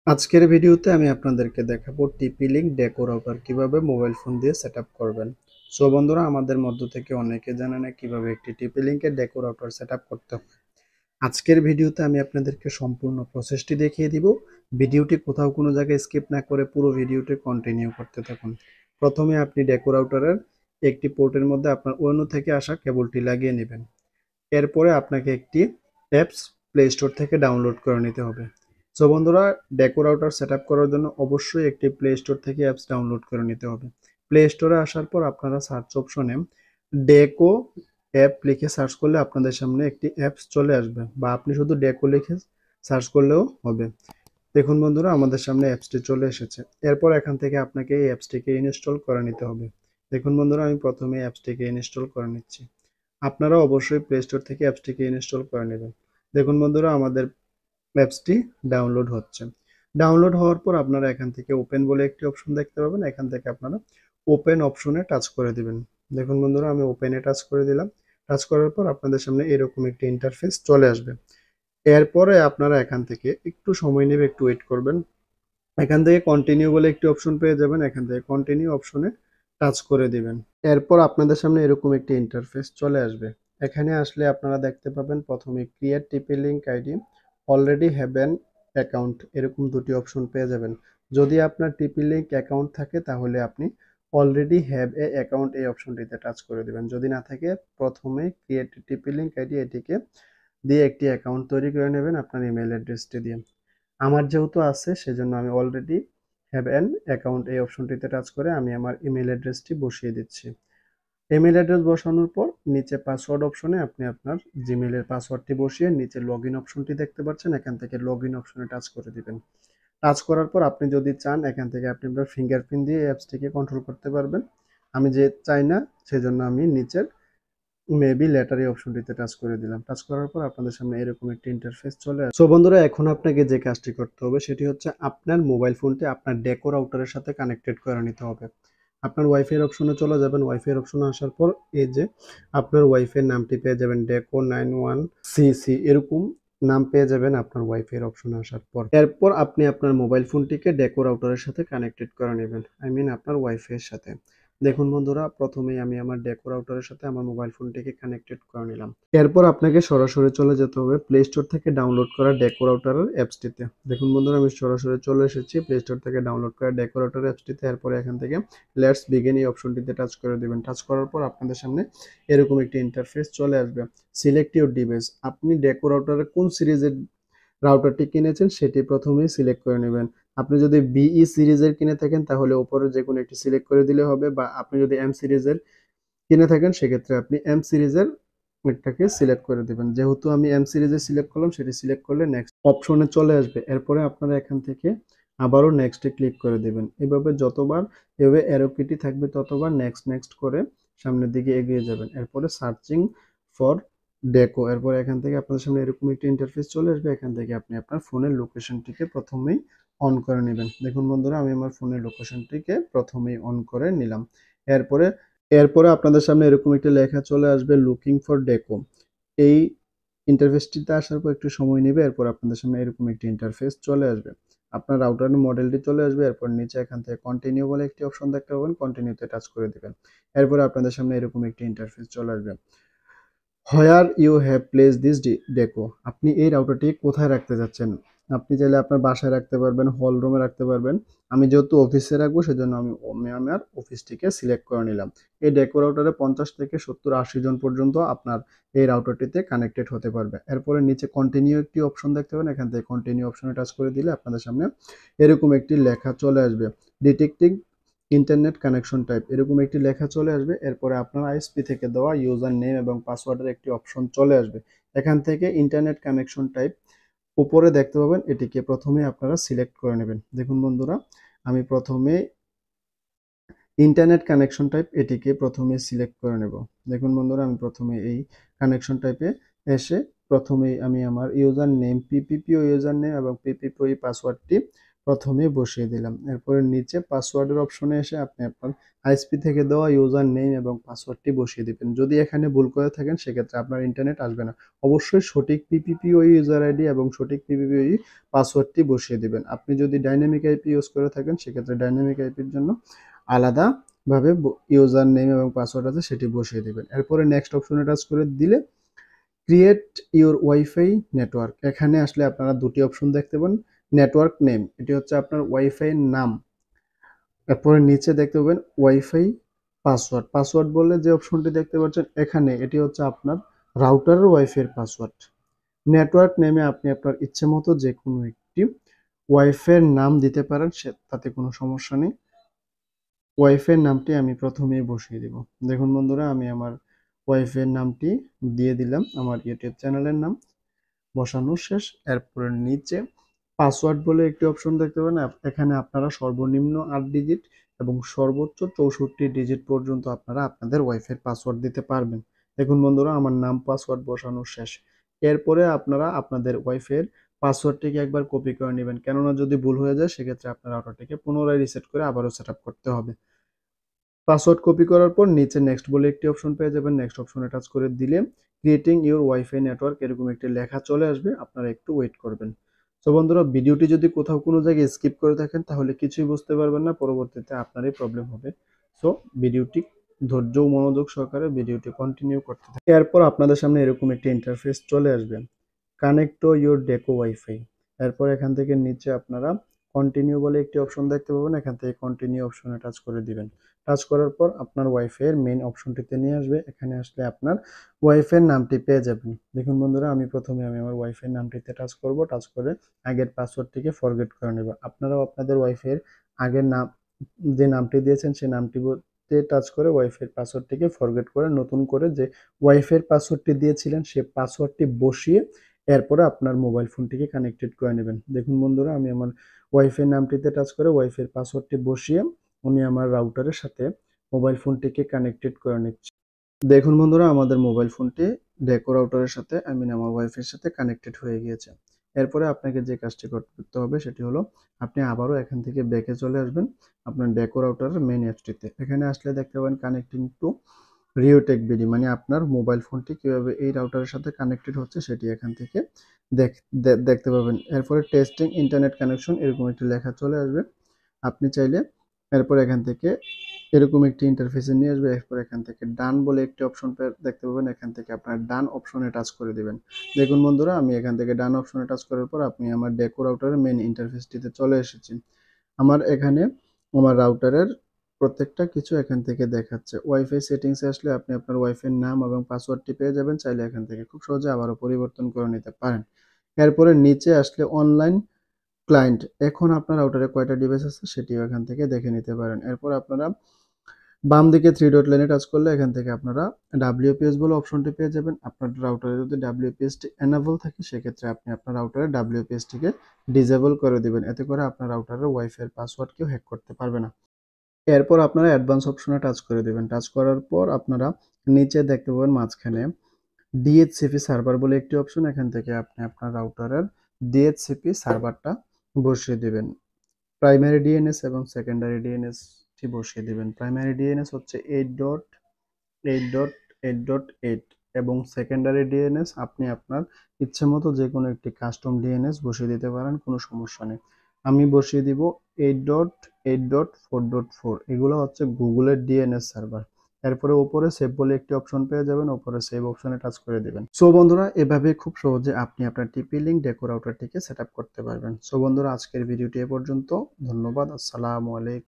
আজকের ভিডিওতে আমি আপনাদেরকে দেখাবো টিপি লিঙ্ক ডেকো রাউটার কিভাবে মোবাইল ফোন দিয়ে সেটআপ করবেন। সো বন্ধুরা, আমাদের মধ্য থেকে অনেকে জানে না কিভাবে একটি টিপি লিঙ্কের ডেকো রাউটার সেটআপ করতে হয়। আজকের ভিডিওতে আমি আপনাদেরকে সম্পূর্ণ প্রসেসটি দেখিয়ে দিব। ভিডিওটি কোথাও কোনো জায়গায় স্কিপ না করে পুরো ভিডিওটি কন্টিনিউ করতে থাকুন। প্রথমে আপনি ডেকো রাউটারের একটি পোর্টের মধ্যে আপনার অন্য থেকে আসা কেবলটি লাগিয়ে নেবেন। এরপরে আপনাকে একটি অ্যাপস প্লে স্টোর থেকে ডাউনলোড করে নিতে হবে। সো বন্ধুরা, ডেকো রাউটার সেটআপ করার জন্য অবশ্যই একটি প্লে স্টোর থেকে অ্যাপস ডাউনলোড করে নিতে হবে। প্লে স্টোরে আসার পর আপনারা সার্চ অপশনে ডেকো অ্যাপ লিখে সার্চ করলে আপনাদের সামনে একটি অ্যাপস চলে আসবে, বা আপনি শুধু ডেকো লিখে সার্চ করলেও হবে। দেখুন বন্ধুরা, আমাদের সামনে অ্যাপসটি চলে এসেছে। এরপর এখান থেকে আপনাকে এই অ্যাপসটিকে ইনস্টল করে নিতে হবে। দেখুন বন্ধুরা, আমি প্রথমে অ্যাপসটিকে ইনস্টল করে নিচ্ছি। আপনারা অবশ্যই প্লে স্টোর থেকে অ্যাপসটিকে ইনস্টল করে নেবেন। দেখুন বন্ধুরা, আমাদের অ্যাপসটি ডাউনলোড হচ্ছে। ডাউনলোড হওয়ার পর আপনারা এখান থেকে ওপেন বলে একটি অপশন দেখতে পাবেন। এখান থেকে আপনারা ওপেন অপশনে টাচ করে দিবেন। দেখুন বন্ধুরা, আমি ওপেনে টাচ করে দিলাম। টাচ করার পর আপনাদের সামনে এরকম একটি ইন্টারফেস চলে আসবে। এরপরে আপনারা এখান থেকে একটু সময় নেবে, একটু ওয়েট করবেন। এখান থেকে কন্টিনিউ বলে একটি অপশন পেয়ে যাবেন। এখান থেকে কন্টিনিউ অপশনে টাচ করে দিবেন। এরপর আপনাদের সামনে এরকম একটি ইন্টারফেস চলে আসবে। এখানে আসলে আপনারা দেখতে পাবেন প্রথমে ক্রিয়েট টিপি link ID, already have an account, এরকম দুটি অপশন পেয়ে যাবেন। যদি আপনার টিপি লিঙ্ক অ্যাকাউন্ট থাকে তাহলে আপনি অলরেডি হ্যাভ এ অ্যাকাউন্ট এই অপশনটিতে টাচ করে দেবেন। যদি না থাকে, প্রথমে ক্রিয়েট টিপি লিঙ্ক আইডি এটিকে দিয়ে একটি অ্যাকাউন্ট তৈরি করে নেবেন আপনার ইমেল অ্যাড্রেসটি দিয়ে। আমার যেহেতু আছে সেজন্য আমি অলরেডি হ্যাভ অ্যান অ্যাকাউন্ট এই অপশনটিতে টাচ করে আমি আমার ইমেল অ্যাড্রেসটি বসিয়ে দিচ্ছি। ইমেল অ্যাড্রেস বসানোর পর নিচে পাসওয়ার্ড অপশনে আপনি আপনার জিমেলের পাসওয়ার্ডটি বসিয়ে নিচে লগইন অপশনটি দেখতে পাচ্ছেন, এখান থেকে লগইন অপশনে টাচ করে দিবেন। টাচ করার পর আপনি যদি চান এখান থেকে আপনি আপনার ফিঙ্গারপ্রিন্ট দিয়ে অ্যাপসটিকে কন্ট্রোল করতে পারবেন। আমি যে চাই না, সেজন্য আমি নিচের মেবি লেটার এই অপশনটিতে টাচ করে দিলাম। টাচ করার পর আপনাদের সামনে এরকম একটি ইন্টারফেস চলে আসে। সো বন্ধুরা, এখন আপনাকে যে কাজটি করতে হবে সেটি হচ্ছে আপনার মোবাইল ফোনটি আপনার ডেকো রাউটারের সাথে কানেক্টেড করে নিতে হবে। আপনার ওয়াইফাই এর অপশনে চলে যাবেন। ওয়াইফাই এর অপশনে আসার পর এই যে আপনার ওয়াইফাই এর নামটি পেয়ে যাবেন, ডেকো 91 সিসি এরকম নাম পেয়ে যাবেন আপনার ওয়াইফাই এর অপশনে আসার পর। এরপর আপনি আপনার মোবাইল ফোনটিকে ডেকো রাউটারের সাথে কানেক্টেড করে নেবেন, আই মিন আপনার ওয়াইফাই এর সাথে। দেখুন বন্ধুরা, প্রথমেই আমি আমার ডেকো রাউটারের সাথে আমার মোবাইল ফোনটিকে কানেক্টেড করে নিলাম। এরপর আপনাকে সরাসরি চলে যেতে হবে প্লে স্টোর থেকে ডাউনলোড করা ডেকো রাউটারের অ্যাপসটিতে। দেখুন বন্ধুরা, আমি সরাসরি চলে এসেছি প্লে স্টোর থেকে ডাউনলোড করা ডেকো রাউটার অ্যাপসটিতে। এরপরে এখান থেকে লেটস বিগিন এই অপশনটিতে টাচ করে দিবেন। টাচ করার পর আপনাদের সামনে এরকম একটি ইন্টারফেস চলে আসবে। সিলেক্ট ইউর ডিভাইস, আপনি ডেকো রাউটারের কোন সিরিজের রাউটারটি কিনেছেন সেটি প্রথমেই সিলেক্ট করে নেবেন। আপনি যদি বিই সিরিজের কিনে থাকেন তাহলে উপরে যে কোনো একটি সিলেক্ট করে দিলে হবে, বা আপনি যদি এম সিরিজের কিনে থাকেন সেক্ষেত্রে আপনি এম সিরিজের একটাকে সিলেক্ট করে দিবেন। যেহেতু আমি এম সিরিজে সিলেক্ট করলাম, সেটি সিলেক্ট করলে নেক্সট অপশনে চলে আসবে। এরপরে আপনারা এখান থেকে আবারও নেক্সটে ক্লিক করে দিবেন। এভাবে যতবার এভাবে অ্যারো কিটি থাকবে ততবার নেক্সট নেক্সট করে সামনের দিকে এগিয়ে যাবেন। এরপরে সার্চিং ফর ডেকো, এরপর এখান থেকে আপনাদের সামনে এরকম একটা ইন্টারফেস চলে আসবে। এখান থেকে আপনি আপনার ফোনের লোকেশনটিকে প্রথমেই অন করে নেবেন। দেখুন বন্ধুরা, আমি আমার ফোনের লোকেশনটিকে প্রথমেই অন করে নিলাম। এরপরে এরপরে আপনাদের সামনে এরকম একটা লেখা চলে আসবে, লুকিং ফর ডেকো। এই ইন্টারফেসটিতে আসার পর একটু সময় নেবে। এরপর আপনাদের সামনে এরকম একটি ইন্টারফেস চলে আসবে। আপনার রাউটারের মডেলটি চলে আসবে। এরপর নিচে এখান থেকে কন্টিনিউ বলে একটি অপশন দেখতে পাবেন, কন্টিনিউতে টাচ করে দিবেন। এরপরে আপনাদের সামনে এরকম একটি ইন্টারফেস চলে আসবে। Where you have place this Deco, আপনি এই রাউটারটি কোথায় রাখতে যাচ্ছেন। আপনি চাইলে আপনার বাসায় রাখতে পারবেন, হল রুমে রাখতে পারবেন। আমি যেহেতু অফিসে রাখবো সেজন্য আমি আমার অফিসটিকে সিলেক্ট করে নিলাম। এই ডেকো রাউটারে 50 থেকে 70-80 জন পর্যন্ত আপনার এই রাউটারটিতে কানেক্টেড হতে পারবে। এরপরে নিচে কন্টিনিউ একটি অপশন দেখতে পাবেন, এখান থেকে কন্টিনিউ অপশনে টাচ করে দিলে আপনাদের সামনে এরকম একটি লেখা চলে আসবে, ডিটেক্টিং ইন্টারনেট কানেকশন টাইপ, এরকম একটি লেখা চলে আসবে। এরপরে আপনার আইএসপি থেকে দেওয়া ইউজার নেম এবং পাসওয়ার্ডের একটি অপশন চলে আসবে। এখান থেকে ইন্টারনেট কানেকশন টাইপ উপরে দেখতে পাবেন, এটিকে প্রথমে আপনারা সিলেক্ট করে নেবেন। দেখুন বন্ধুরা, আমি প্রথমে ইন্টারনেট কানেকশন টাইপ এটিকে প্রথমে সিলেক্ট করে নেব। দেখুন বন্ধুরা, আমি প্রথমে এই কানেকশন টাইপে এসে প্রথমেই আমি আমার ইউজার নেম পিপিপিও ইউজার নেম এবং পিপিপিও পাসওয়ার্ডটি প্রথমে বসিয়ে দিলাম। এরপরে নিচে পাসওয়ার্ডের অপশনে এসে আপনি আপনার আইএসপি থেকে দেওয়া ইউজার নেম এবং পাসওয়ার্ডটি বসিয়ে দিবেন। যদি এখানে ভুল করে থাকেন সেক্ষেত্রে আপনার ইন্টারনেট আসবে না। অবশ্যই সঠিক পিপিপিওই ইউজার আইডি এবং সঠিক পিপিপিওই পাসওয়ার্ডটি বসিয়ে দিবেন। আপনি যদি ডাইনামিক আইপি ইউজ করে থাকেন সেক্ষেত্রে ডাইনামিক আইপির জন্য আলাদাভাবে ইউজার নেম এবং পাসওয়ার্ড আছে সেটি বসিয়ে দিবেন। এরপরে নেক্সট অপশনে টাচ করে দিলে ক্রিয়েট ইউর ওয়াইফাই নেটওয়ার্ক, এখানে আসলে আপনারা দুটি অপশন দেখতে পাবেন। নেটওয়ার্ক নেম, এটি হচ্ছে আপনার ওয়াইফাই নাম। এরপরে নিচে দেখতে পাবেন ওয়াইফাই পাসওয়ার্ড। পাসওয়ার্ড বললে যে অপশনটি দেখতে পাচ্ছেন এখানে, এটি হচ্ছে আপনার রাউটারের ওয়াইফাই পাসওয়ার্ড। নেটওয়ার্ক নেমে আপনি আপনার ইচ্ছে মতো যে কোনো একটি ওয়াইফাই নাম দিতে পারেন, তাতে কোনো সমস্যা নেই। ওয়াইফাই নামটি আমি প্রথমেই বসিয়ে দিব। দেখুন বন্ধুরা, আমি আমার ওয়াইফাই নামটি দিয়ে দিলাম, আমার ইউটিউব চ্যানেলের নাম বসানো শেষ। এরপরে নিচে পাসওয়ার্ড বলে একটি অপশন দেখতে পাবেন, এখানে আপনারা সর্বনিম্ন 8 ডিজিট এবং সর্বোচ্চ 64 ডিজিট পর্যন্ত আপনারা আপনাদের ওয়াইফাই পাসওয়ার্ড দিতে পারবেন। দেখুন বন্ধুরা, আমার নাম পাসওয়ার্ড বসানো শেষ। এরপরে আপনারা আপনাদের ওয়াইফাইয়ের পাসওয়ার্ডটিকে একবার কপি করে নেবেন, কেননা যদি ভুল হয়ে যায় সেক্ষেত্রে আপনার রাউটারটিকে পুনরায় রিসেট করে আবারও সেট আপ করতে হবে। পাসওয়ার্ড কপি করার পর নিচে নেক্সট বলে একটি অপশন পেয়ে যাবেন। নেক্সট অপশনে টাচ করে দিলে ক্রিয়েটিং ইউর ওয়াইফাই নেটওয়ার্ক এরকম একটি লেখা চলে আসবে, আপনারা একটু ওয়েট করবেন। তো বন্ধুরা, ভিডিওটি যদি কোথাও কোনো জায়গায় স্কিপ করে থাকেন তাহলে কিছুই বুঝতে পারবেন না, পরবর্তীতে আপনারই প্রবলেম হবে। সো ভিডিওটি ধৈর্য ও মনোযোগ সহকারে ভিডিওটি কন্টিনিউ করতে থাকুন। এরপর আপনাদের সামনে এরকম একটি ইন্টারফেস চলে আসবে, connect to your deco wifi. এরপর এখান থেকে নিচে আপনারা কন্টিনিউ বলে একটি অপশন দেখতে পাবেন, এখান থেকে কন্টিনিউ অপশনে টাচ করে দিবেন। টাচ করার পর আপনার ওয়াইফাই এর মেইন অপশনটিতে নিয়ে আসবে, এখানে আসলে আপনার ওয়াইফাই এর নামটি পেয়ে যাবেন। দেখুন বন্ধুরা, আমি প্রথমে আমার ওয়াইফাই এর নামটিতে টাচ করব, টাচ করে আগের পাসওয়ার্ডটিকে ফরগেট করে নেব। আপনারাও আপনাদের ওয়াইফাই এর আগের নাম যে নামটি দিয়েছেন সেই নামটিতে টাচ করে ওয়াইফাই এর পাসওয়ার্ডটিকে ফরগেট করে নতুন করে যে ওয়াইফাই এর পাসওয়ার্ডটি দিয়েছিলেন সেই পাসওয়ার্ডটি বসিয়ে এরপরে আপনার মোবাইল ফোনটিকে কানেক্টেড করে নেবেন। দেখুন বন্ধুরা, আমি আমার ওয়াইফাই নামটিতে টাচ করে ওয়াইফাই এর পাসওয়ার্ডটি বসিয়ে আমি আমার রাউটারের সাথে মোবাইল ফোনটিকে কানেক্টেড করে নিচ্ছি। দেখুন বন্ধুরা, আমাদের মোবাইল ফোনটি ডেকো রাউটারের সাথে আমার ওয়াইফাই এর সাথে কানেক্টেড হয়ে গিয়েছে। এরপরে আপনাকে যে কাজটি করতে হবে সেটি হলো আপনি আবারও এখান থেকে ব্যাকে চলে আসবেন আপনার ডেকো রাউটারের মেইন অ্যাপসটিতে। এখানে আসলে দেখতে পাবেন কানেক্টিং টু রিওটেক বিডি, মানে আপনার মোবাইল ফোনটি কিভাবে এই রাউটারের সাথে কানেক্টেড হচ্ছে সেটি এখান থেকে দেখতে পাবেন। এরপরে টেস্টিং ইন্টারনেট কানেকশন এরকম একটি লেখা চলে আসবে। আপনি চাইলে এরপর এখান থেকে এরকম একটি ইন্টারফেসে নিয়ে আসবে। এরপর এখান থেকে ডান বলে একটি অপশন দেখতে পাবেন, এখান থেকে আপনার ডান অপশনে টাচ করে দিবেন। দেখুন বন্ধুরা, আমি এখান থেকে ডান অপশনে টাচ করার পর আপনি আমার ডেকো রাউটারের মেইন ইন্টারফেসটিতে চলে এসেছি। আমার এখানে আমার রাউটারের প্রত্যেকটা কিছু এখান থেকে দেখাচ্ছে। ওয়াইফাই সেটিংসে আসলে আপনি আপনার ওয়াইফাই নাম এবং পাসওয়ার্ডটি পেয়ে যাবেন, চাইলে এখান থেকে খুব সহজে আবারও পরিবর্তন করে নিতে পারেন। এরপরে নিচে আসলে অনলাইন ক্লায়েন্ট, এখন আপনার রাউটারে কয়টা ডিভাইস আছে সেটিও এখান থেকে দেখে নিতে পারেন। এরপর আপনারা বাম দিকে 3 ডট লাইনে টাচ করলে এখান থেকে আপনারা WPS বলে অপশনটি পেয়ে যাবেন। আপনার রাউটারে যদি WPS টি এনেবল থাকে সেক্ষেত্রে আপনি আপনার রাউটারে WPS টিকে ডিসেবল করে দিবেন, এতে করে আপনার রাউটারের ওয়াইফাই এর পাসওয়ার্ড কেউ হ্যাক করতে পারবে না। এরপর আপনারা অ্যাডভান্স অপশনে টাচ করে দিবেন। টাচ করার পর আপনারা নিচে দেখতে পাবেন মাঝখানে DHCP সার্ভার বলে একটি অপশন, এখান থেকে আপনি আপনার রাউটারের DHCP সার্ভারটা বসিয়ে দিবেন। প্রাইমারি ডিএনএস এবং সেকেন্ডারি ডিএনএস টি বসিয়ে দিবেন। প্রাইমারি ডিএনএস হচ্ছে 8.8.8.8 এবং সেকেন্ডারি ডিএনএস আপনি আপনার ইচ্ছে মতো যে কোনো একটি কাস্টম ডিএনএস বসিয়ে দিতে পারেন, কোনো সমস্যা নেই। আমি বসিয়ে দিব 8.8.4.4, এগুলো হচ্ছে গুগলের ডিএনএস সার্ভার। এরপরে উপরে সেভ বলে একটি অপশন পেয়ে যাবেন, উপরে সেভ অপশনে টাচ করে দিবেন। সো বন্ধুরা, এভাবে খুব সহজে আপনি আপনার টিপি লিংক ডেকো রাউটারটিকে সেট আপ করতে পারবেন। সো বন্ধুরা, আজকের ভিডিওটি এ পর্যন্ত। ধন্যবাদ। আসসালামু আলাইকুম।